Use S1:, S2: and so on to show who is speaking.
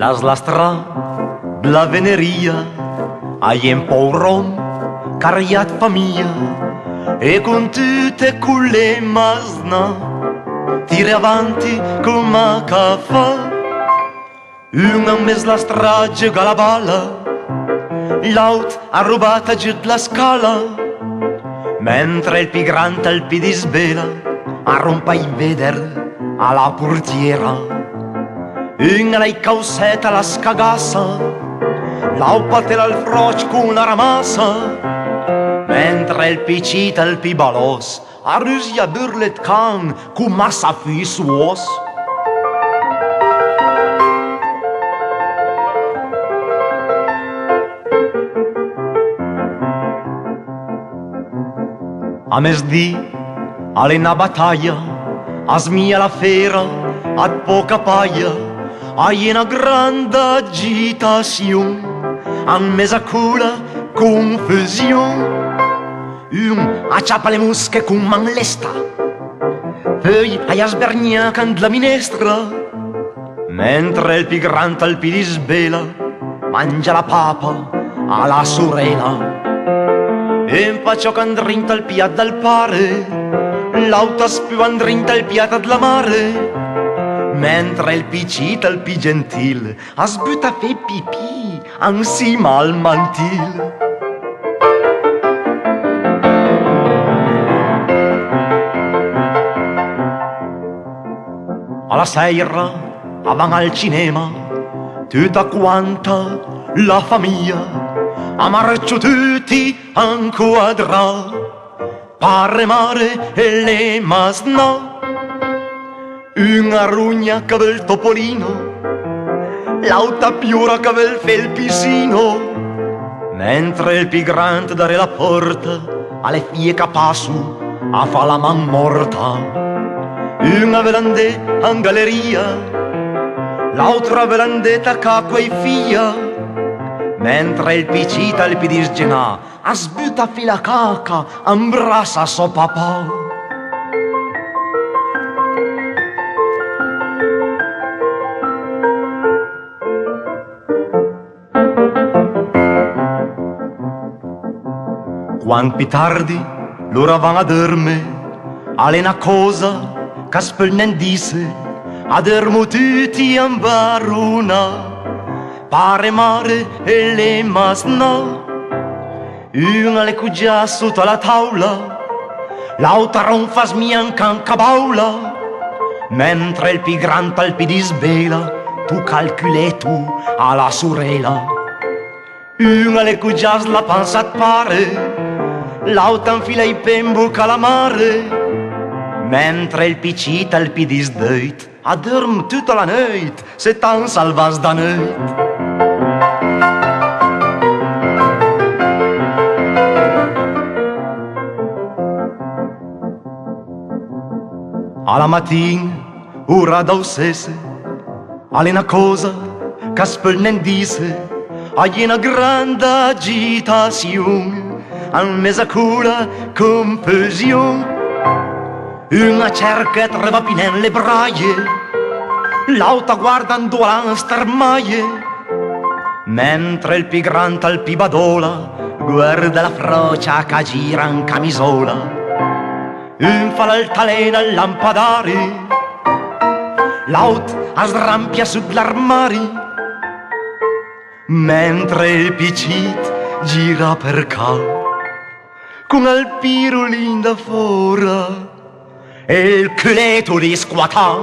S1: la slastra la veneria, hai un po' rom, cariat famiglia, e con tutte quelle masna, tiri avanti come caffè. Una mes la strage galabala, l'auto ha rubata giù la scala, mentre il pigrante al piedi svela, arrompa i veder alla portiera. Una lei causetta la scagassa, l'aupatela al froc con la ramassa, mentre il piccita al pibalos, arrusia burlet can con massa fi suos. A mesdì, alle na battaglia, a smia la fera, ad poca paia, hai una grande agitazione, a mesa cura confusione. Un acciappa le musche con man lesta, poi hai a sbergnacan la minestra, mentre il pigrante al piedi svela, mangia la papa alla sorella. E impaccio che andrinta il piat dal pare, l'auto spiva andrinta il piat della mare, mentre il piccita il pi gentil a sbutta fe pipì ansima al mantil. Alla sera, avan al cinema, tutta quanta la famiglia, a marcio tutti a inquadra, pare mare e le masna. Una rugna che vel topolino, l'auta piura che vel felpisino, mentre il pigrante dare la porta alle fie capasu a fa la man morta. Una velande in galleria, l'altra velandetta ca quei figlia, mentre il piccita il pidisgena a sbutta fila caca, ambrassa so papà. Quando più tardi loro van a dormire, alle una cosa che spelnen disse, a dormo tutti in baruna, pare mare e le masna. Una le cugia sotto la tavola, l'altra ronfa smianca in cabaula, mentre il pigrante al piedi svela, tu calculi tu alla sorella. Una le cugia la panza pare, l'altra infila i pembo calamare, mentre il piccita al piedi sdeit, a dorm tutta la notte, se tan salvas da notte. Alla mattina, ora d'aussesse, alle una cosa che spelnen disse, hai una grande agitazione, a mesa cura confusione. Una cerca trova pinen le braie, l'auta guardando la starmaie, mentre il pigrante al pibadola guarda la frocia che gira in camisola. Un fa l'altalena al lampadari, l'aut a srampia sull'armari, mentre il piccit gira per ca con il pirulin da fora e il culetto di squatà.